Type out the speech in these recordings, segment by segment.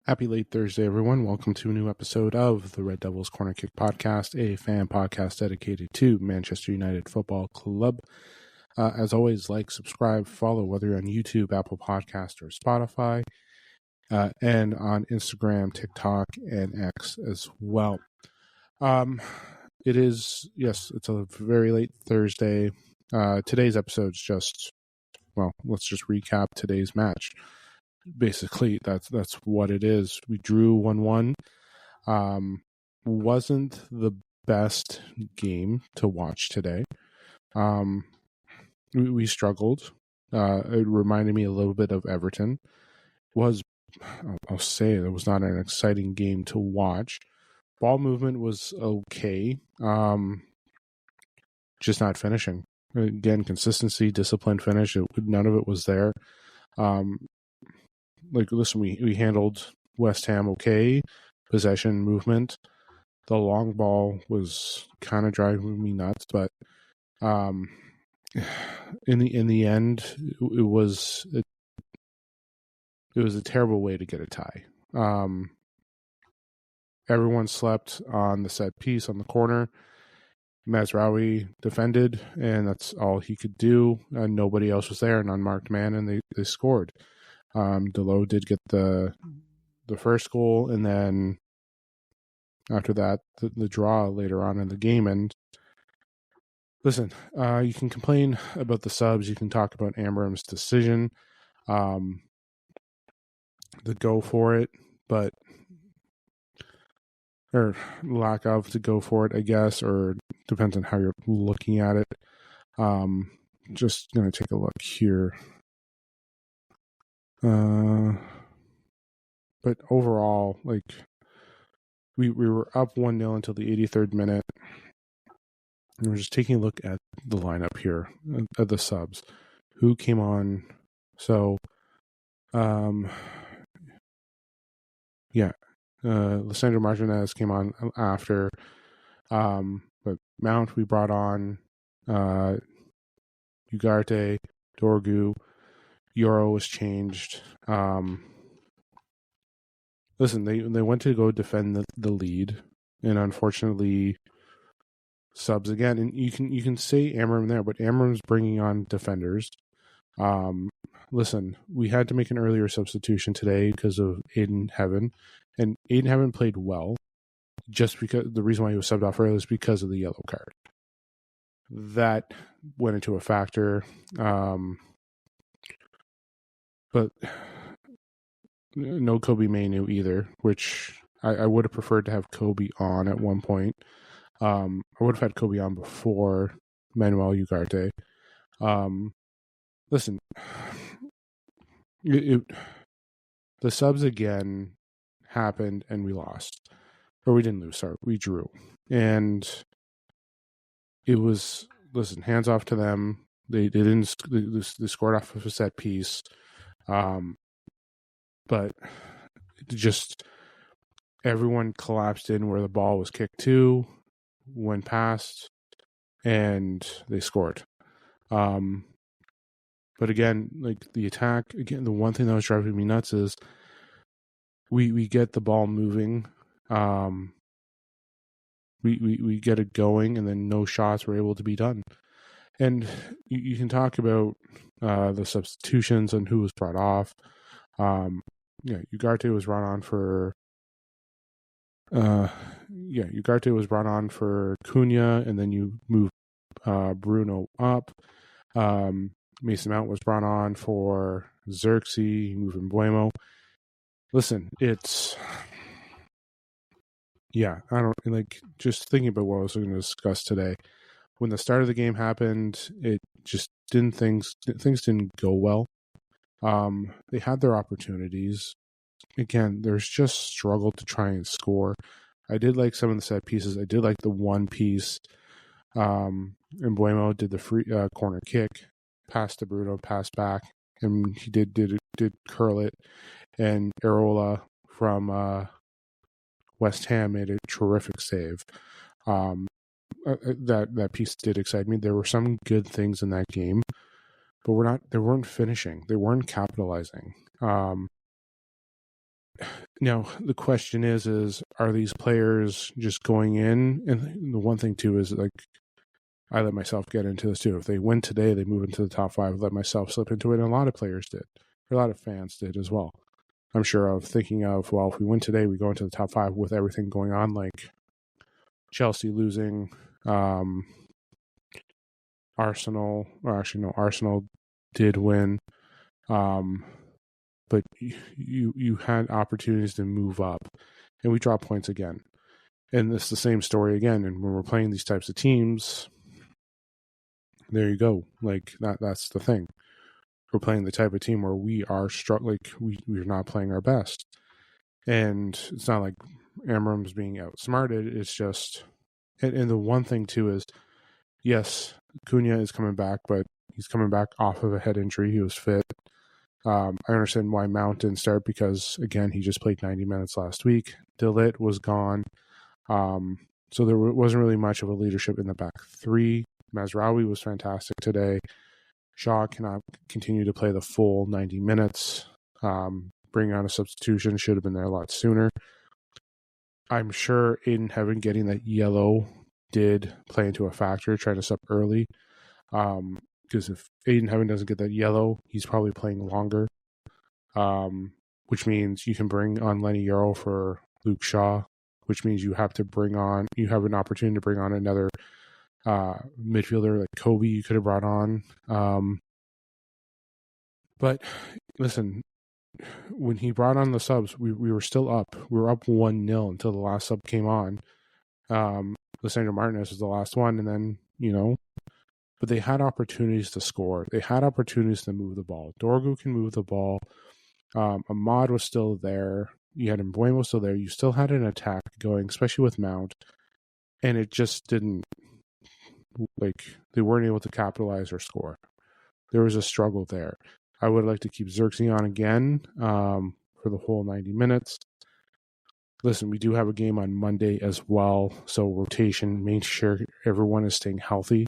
Happy late Thursday, everyone. Welcome to a new episode of the Red Devils Corner Kick Podcast, a fan podcast dedicated to Manchester United Football Club. As always, like, subscribe, follow, whether you're on YouTube, Apple Podcast, or Spotify, and on Instagram, TikTok, and X as well. It's a very late Thursday. Today's episode's let's just recap today's match. Basically, that's what it is. We drew 1-1. Wasn't the best game to watch today. We struggled. It reminded me a little bit of Everton. I'll say it was not an exciting game to watch. Ball movement was okay. Just not finishing. Again, consistency, disciplined finish. None of it was there. We handled West Ham okay. Possession, movement. The long ball was kind of driving me nuts, but in the end, it was a terrible way to get a tie. Everyone slept on the set piece on the corner. Mazraoui defended, and that's all he could do. Nobody else was there, an unmarked man, and they scored. Delo did get the first goal, and then after that, the draw later on in the game. And listen, you can complain about the subs. You can talk about Amram's decision, the go for it, or lack of to go for it, I guess, or depends on how you're looking at it. Just going to take a look here. But overall, we were up 1-0 until the 83rd minute. And we're just taking a look at the lineup here, at the subs. Who came on? So, Lisandro Martinez came on after. But Mount we brought on. Ugarte, Dorgu. Euro was changed. Listen, they went to go defend the lead, and unfortunately, subs again. And you can say Amram there, but Amram's bringing on defenders. Listen, we had to make an earlier substitution today because of Aiden Heaven, and Aiden Heaven played well. Just because the reason why he was subbed off early is because of the yellow card. That went into a factor. But no Kobe Mainu either, which I would have preferred to have Kobe on at one point. I would have had Kobe on before Manuel Ugarte. Listen, the subs again happened and we lost. Or we didn't lose, sorry, we drew. And it was, listen, hands off to them. They scored off of a set piece. But just everyone collapsed in where the ball was kicked to, went past, and they scored. But again, the attack, the one thing that was driving me nuts is we get the ball moving. We get it going, and then no shots were able to be done. And you can talk about the substitutions and who was brought off. Ugarte was brought on for Cunha, and then you move Bruno up. Mason Mount was brought on for Xerxes, you move Mbuemo. Listen, I don't just thinking about what I was going to discuss today. When the start of the game happened, it just things didn't go well. They had their opportunities. Again, there's just struggle to try and score. I did like some of the set pieces. I did like the one piece. Mbuemo did the free corner kick, pass to Bruno, pass back, and he did curl it. And Areola from West Ham made a terrific save. That piece did excite me. There were some good things in that game, but they weren't finishing. They weren't capitalizing. Now, the question is are these players just going in? And the one thing, too, is like, I let myself get into this, too. If they win today, they move into the top 5. I let myself slip into it. And a lot of players did. A lot of fans did as well. I'm sure of thinking of, well, if we win today, we go into the top 5 with everything going on, like Chelsea losing, Arsenal, or actually, no, Arsenal did win. But you had opportunities to move up, and we drop points again. And it's the same story again. And when we're playing these types of teams, there you go. Like that's the thing. We're playing the type of team where we are struggling. Like we're not playing our best. And it's not like Amram's being outsmarted. It's just, and the one thing too is, yes, Cunha is coming back, but he's coming back off of a head injury. He was fit. I understand why Mount didn't start because, again, he just played 90 minutes last week. Delit was gone. So there wasn't really much of a leadership in the back three. Mazraoui was fantastic today. Shaw cannot continue to play the full 90 minutes. Bringing on a substitution should have been there a lot sooner. I'm sure Aiden Heaven getting that yellow did play into a factor, trying to sub early. Because if Aiden Heaven doesn't get that yellow, he's probably playing longer. Which means you can bring on Lenny Euro for Luke Shaw, which means you have an opportunity to bring on another midfielder like Kobe you could have brought on. But listen, when he brought on the subs, we were still up. We were up 1-0 until the last sub came on. Lissandro Martinez was the last one, and then, but they had opportunities to score. They had opportunities to move the ball. Dorgu can move the ball. Ahmad was still there. You had Mbuemo still there. You still had an attack going, especially with Mount. And it just didn't, they weren't able to capitalize or score. There was a struggle there. I would like to keep Xerxes on again for the whole 90 minutes. Listen, we do have a game on Monday as well. So rotation, make sure everyone is staying healthy.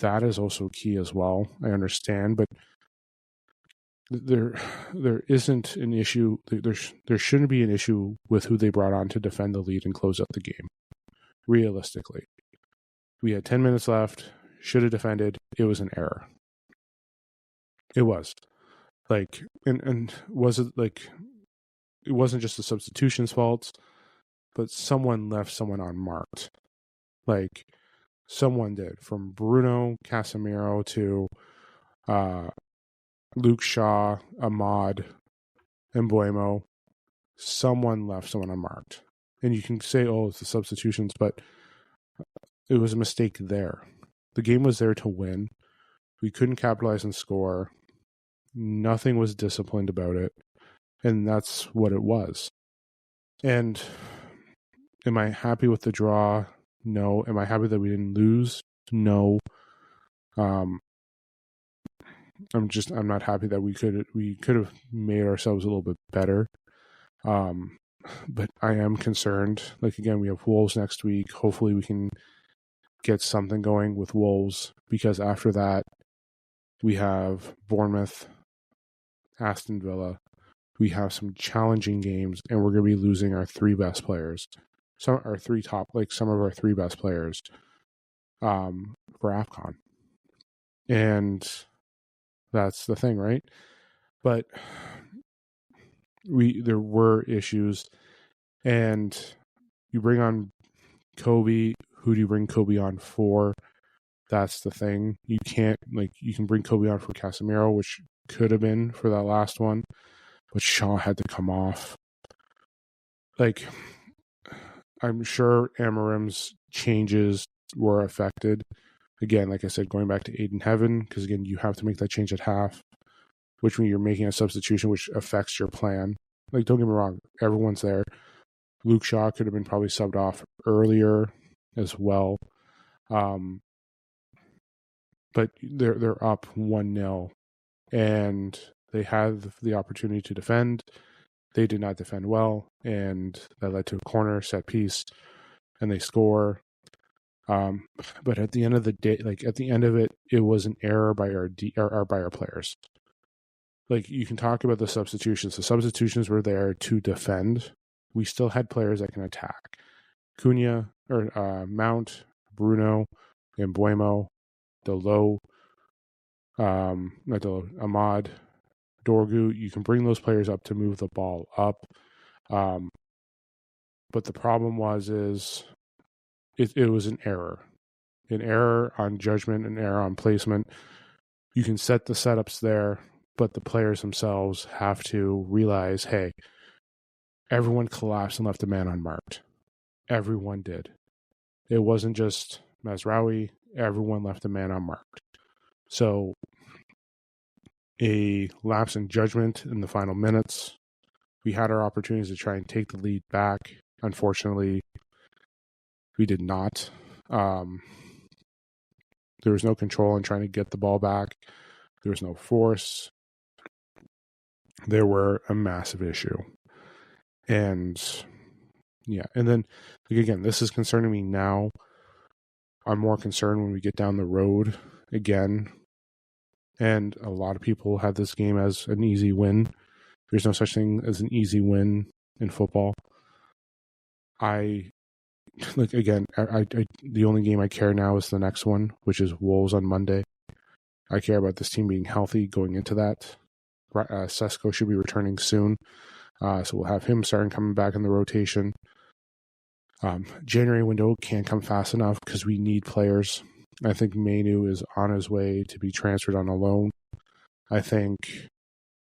That is also key as well. I understand, but there isn't an issue. There shouldn't be an issue with who they brought on to defend the lead and close out the game. Realistically, we had 10 minutes left. Should have defended. It was an error. It was and was it it wasn't just the substitution's fault, but someone left someone unmarked. Someone did, from Bruno Casemiro to Luke Shaw, Ahmad, and Mbuemo. Someone left someone unmarked. And you can say, oh, it's the substitutions, but it was a mistake there. The game was there to win. We couldn't capitalize and score. Nothing was disciplined about it. And that's what it was. And am I happy with the draw? No. Am I happy that we didn't lose? No. I'm not happy that we could have made ourselves a little bit better. But I am concerned. Again, we have Wolves next week. Hopefully we can get something going with Wolves, because after that we have Bournemouth, Aston Villa. We have some challenging games, and we're going to be losing our three best players. Some of our three best players for AFCON. And that's the thing, right? But there were issues, and you bring on Kobe. Who do you bring Kobe on for? That's the thing. You can't, you can bring Kobe on for Casemiro, which could have been for that last one, but Shaw had to come off. I'm sure Amarim's changes were affected. Again, like I said, going back to Aiden Heaven, because again, you have to make that change at half, which means you're making a substitution which affects your plan. Don't get me wrong, everyone's there. Luke Shaw could have been probably subbed off earlier as well. But they're up 1-0, and they had the opportunity to defend. They did not defend well, and that led to a corner set piece, and they score. But at the end of the day, at the end of it, it was an error by our players. like, you can talk about the substitutions. The substitutions were there to defend. We still had players that can attack. Cunha, or Mount, Bruno, Mbuemo, Delo, not Delo, Ahmad, Dorgu. You can bring those players up to move the ball up. But the problem is it was an error on judgment, an error on placement. You can set the setups there, but the players themselves have to realize, hey, everyone collapsed and left a man unmarked. Everyone did. It wasn't just Mazraoui. Everyone left a man unmarked. So a lapse in judgment in the final minutes. We had our opportunities to try and take the lead back. Unfortunately, we did not. There was no control in trying to get the ball back. There was no force. There were a massive issue. And yeah, and then, like, again, this is concerning me now. I'm more concerned when we get down the road again. And a lot of people have this game as an easy win. There's no such thing as an easy win in football. The only game I care now is the next one, which is Wolves on Monday. I care about this team being healthy going into that. Sesko should be returning soon, so we'll have him starting coming back in the rotation. January window can't come fast enough because we need players. I think Mainu is on his way to be transferred on a loan. I think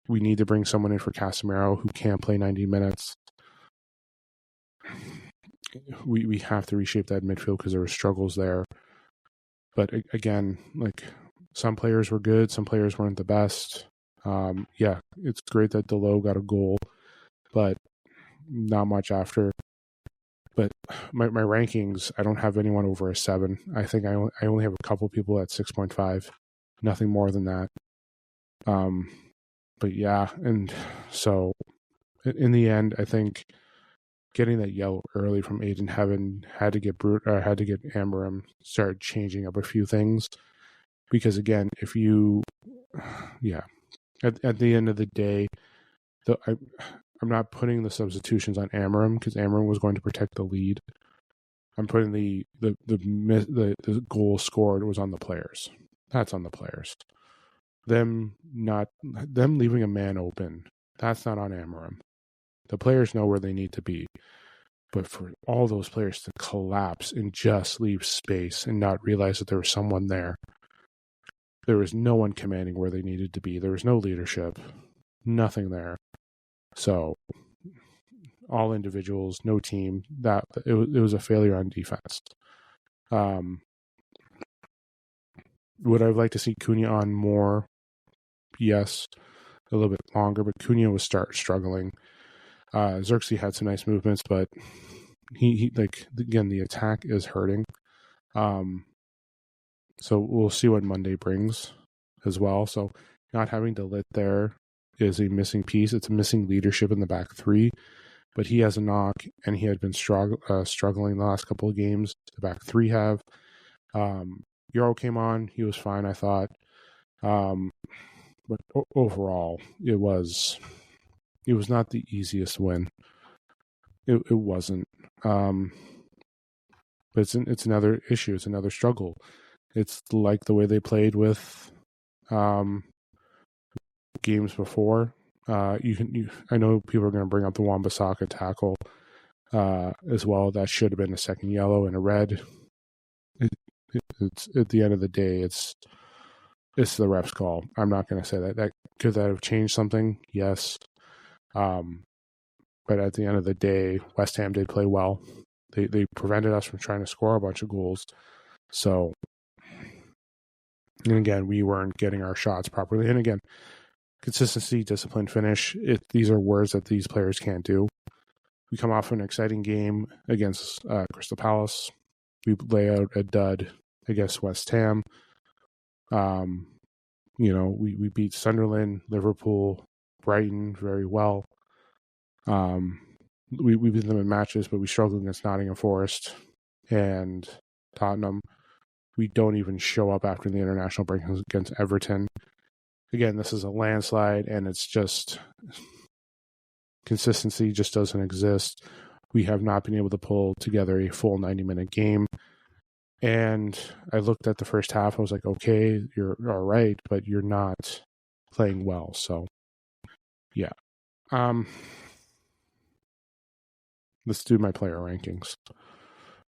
we need to bring someone in for Casemiro who can play 90 minutes. We have to reshape that midfield because there were struggles there. But again, like, some players were good, some players weren't the best. Yeah, it's great that Delo got a goal, but not much after. But my rankings, I don't have anyone over a 7. I think I only have a couple people at 6.5, nothing more than that. But yeah, and so in the end, I think getting that yellow early from Aiden Heaven had to get Amarim start changing up a few things, because again, at the end of the day, I'm not putting the substitutions on Amarim because Amarim was going to protect the lead. I'm putting the goal scored was on the players. That's on the players. Them leaving a man open, that's not on Amarim. The players know where they need to be. But for all those players to collapse and just leave space and not realize that there was someone there, there was no one commanding where they needed to be. There was no leadership, nothing there. So all individuals, no team. That it was a failure on defense. Would I like to see Cunha on more? Yes, a little bit longer, but Cunha was struggling. Xerxes had some nice movements, but he again, the attack is hurting. So we'll see what Monday brings as well. So not having De Ligt there is a missing piece. It's a missing leadership in the back three, but he has a knock, and he had been struggling the last couple of games. The back three have. Euro came on. He was fine, I thought. But overall, it was not the easiest win. It wasn't. But it's another issue. It's another struggle. It's like the way they played with games before. I know people are going to bring up the Wan-Bissaka tackle as well. That should have been a second yellow and a red. It's at the end of the day, it's the ref's call. I'm not going to say that could that have changed something. Yes, but at the end of the day, West Ham did play well. They prevented us from trying to score a bunch of goals. So, and again, we weren't getting our shots properly. And again, consistency, discipline, finish. These are words that these players can't do. We come off an exciting game against Crystal Palace. We lay out a dud against West Ham. We beat Sunderland, Liverpool, Brighton very well. We beat them in matches, but we struggled against Nottingham Forest and Tottenham. We don't even show up after the international break against Everton. again, this is a landslide, and it's just consistency just doesn't exist. We have not been able to pull together a full 90-minute game. And I looked at the first half. I was like, okay, you're all right, but you're not playing well. So, yeah. Let's do my player rankings.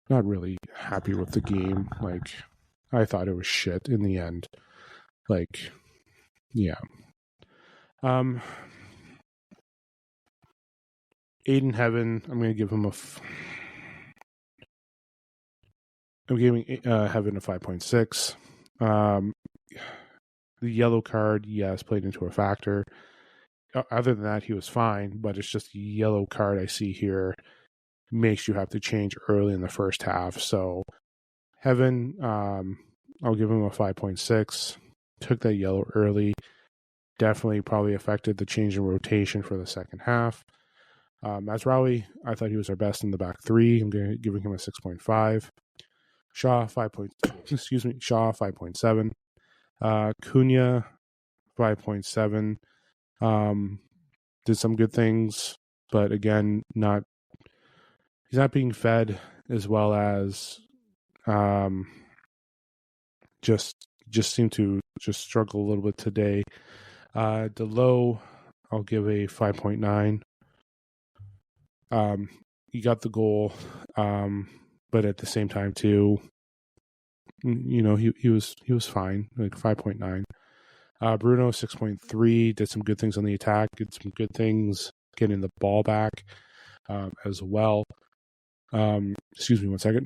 Not really happy with the game. Like, I thought it was shit in the end. Like, yeah. Aiden Heaven, I'm going to give him I'm giving Heaven a 5.6. The yellow card, yes, played into a factor. Other than that, he was fine, but it's just the yellow card I see here makes you have to change early in the first half. So, Heaven, I'll give him a 5.6. Took that yellow early. Definitely probably affected the change in rotation for the second half. Mazraoui, I thought he was our best in the back three. I'm giving him a 6.5. Shaw, 5.7. Cunha, 5.7. Did some good things, but again, he's not being fed as well as just seemed to just struggle a little bit today. Delo, I'll give a 5.9. He got the goal, but at the same time too, you know, he was fine, like 5.9. Bruno, 6.3, did some good things on the attack, did some good things getting the ball back as well. Excuse me 1 second.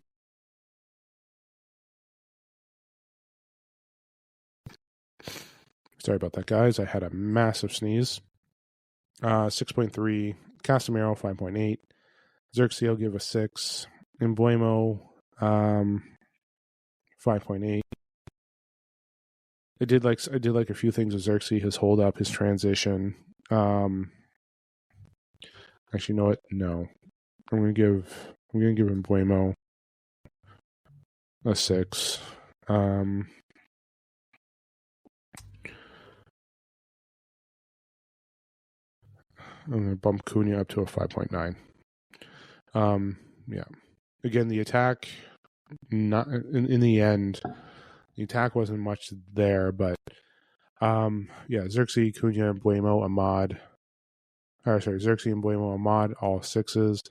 Sorry about that, guys. I had a massive sneeze. 6.3. Casemiro, 5.8. Xerxes, I'll give a 6. Embuemo, 5.8. I did like a few things with Xerxes, his hold up, his transition. Actually, you know what? No. I'm gonna give Embuemo a 6. I'm gonna bump Cunha up to a 5.9. Yeah. Again, the attack, not in the end, the attack wasn't much there, but yeah, Xerxes, Cunha, Embuemo, Ahmad. Xerxes and Embuemo, Ahmad, all 6s.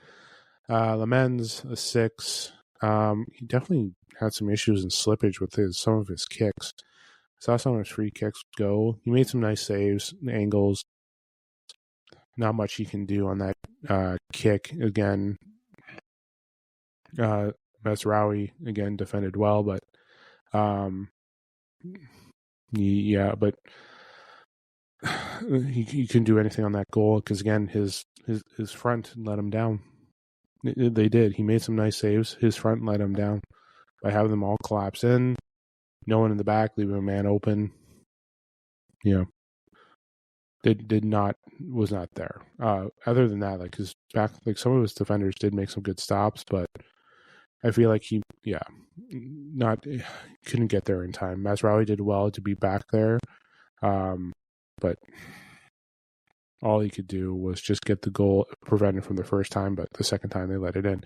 Lamens, a 6. He definitely had some issues and slippage with some of his kicks. Saw some of his free kicks go. He made some nice saves, angles. Not much he can do on that kick. Again, Mazraoui, again, defended well, but yeah, but he couldn't do anything on that goal because, again, his front let him down. They did. He made some nice saves. His front let him down by having them all collapse in. No one in the back, leaving a man open. Yeah. Was not there. Other than that, like his back, like some of his defenders did make some good stops, but I feel like he couldn't get there in time. Mazraoui did well to be back there, but all he could do was just get the goal prevented from the first time, but the second time they let it in.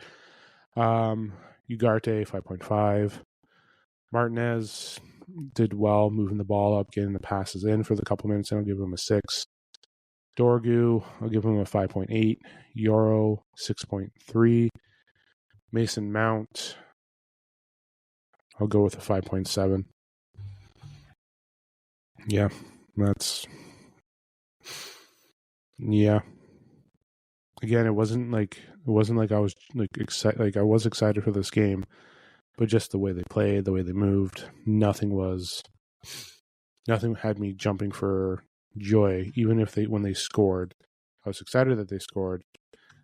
Ugarte, 5.5. Martinez did well, moving the ball up, getting the passes in for the couple minutes, and I'll give him a 6. Dorgu, I'll give him a 5.8. Yoro, 6.3. Mason Mount, I'll go with a 5.7. Yeah, yeah. Again, it wasn't like I was like excited. Like I was excited for this game, but just the way they played, the way they moved, nothing had me jumping for joy. Even if when they scored, I was excited that they scored,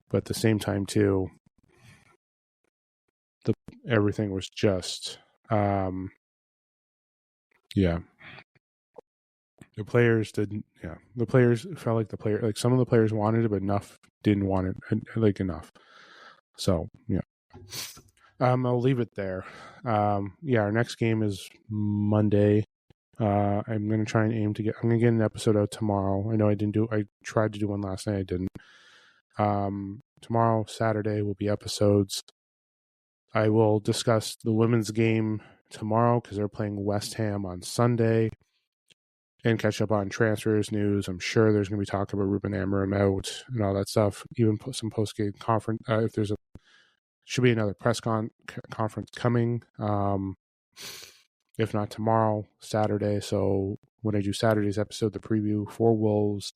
but at the same time too, everything was just yeah. The players didn't. Yeah, the players felt like some of the players wanted it, but enough didn't want it like enough. So yeah, I'll leave it there. Yeah, our next game is Monday. I'm going to try and aim to get. I'm going to get an episode out tomorrow. I know I didn't do. I tried to do one last night. I didn't. Tomorrow, Saturday, will be episodes. I will discuss the women's game tomorrow because they're playing West Ham on Sunday, and catch up on transfers news. I'm sure there's going to be talk about Ruben Amorim out and all that stuff. Even some post game conference. If there's should be another press conference coming. If not tomorrow, Saturday. So when I do Saturday's episode, the preview for Wolves,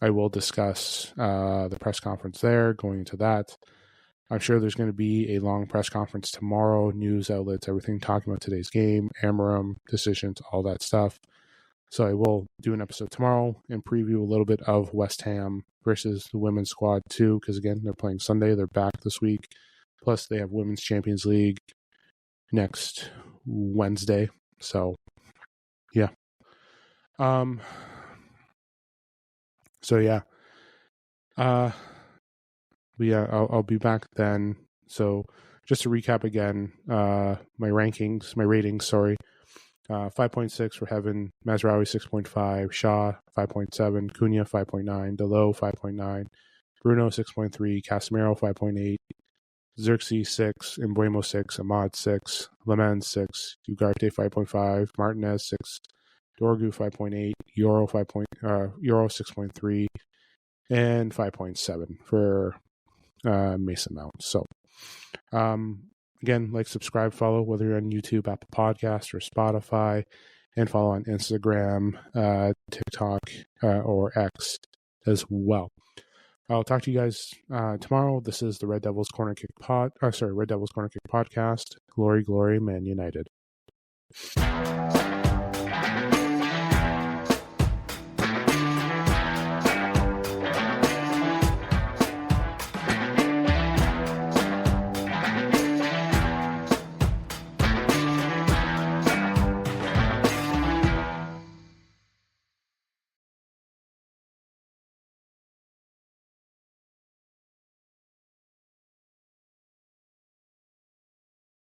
I will discuss the press conference there, going into that. I'm sure there's going to be a long press conference tomorrow, news outlets, everything talking about today's game, Amorim, decisions, all that stuff. So I will do an episode tomorrow and preview a little bit of West Ham versus the women's squad too, because again, they're playing Sunday. They're back this week. Plus, they have Women's Champions League next Wednesday. So, yeah. I'll be back then. So, just to recap again, my ratings, sorry. 5.6 for Heaven, Mazraoui 6.5, Shaw 5.7, Cunha 5.9, Delo 5.9, Bruno 6.3, Casemiro 5.8, Xerxes 6, Embuemo 6, Ahmad 6, Lemans 6, Ugarte 5.5, Martinez 6, Dorgu 5.8, Euro 6.3, and 5.7 for Mason Mount. So, again, subscribe, follow, whether you're on YouTube, Apple Podcasts, or Spotify, and follow on Instagram, TikTok, or X as well. I'll talk to you guys tomorrow. This is the Red Devils Corner Kick podcast. Glory, glory, Man United.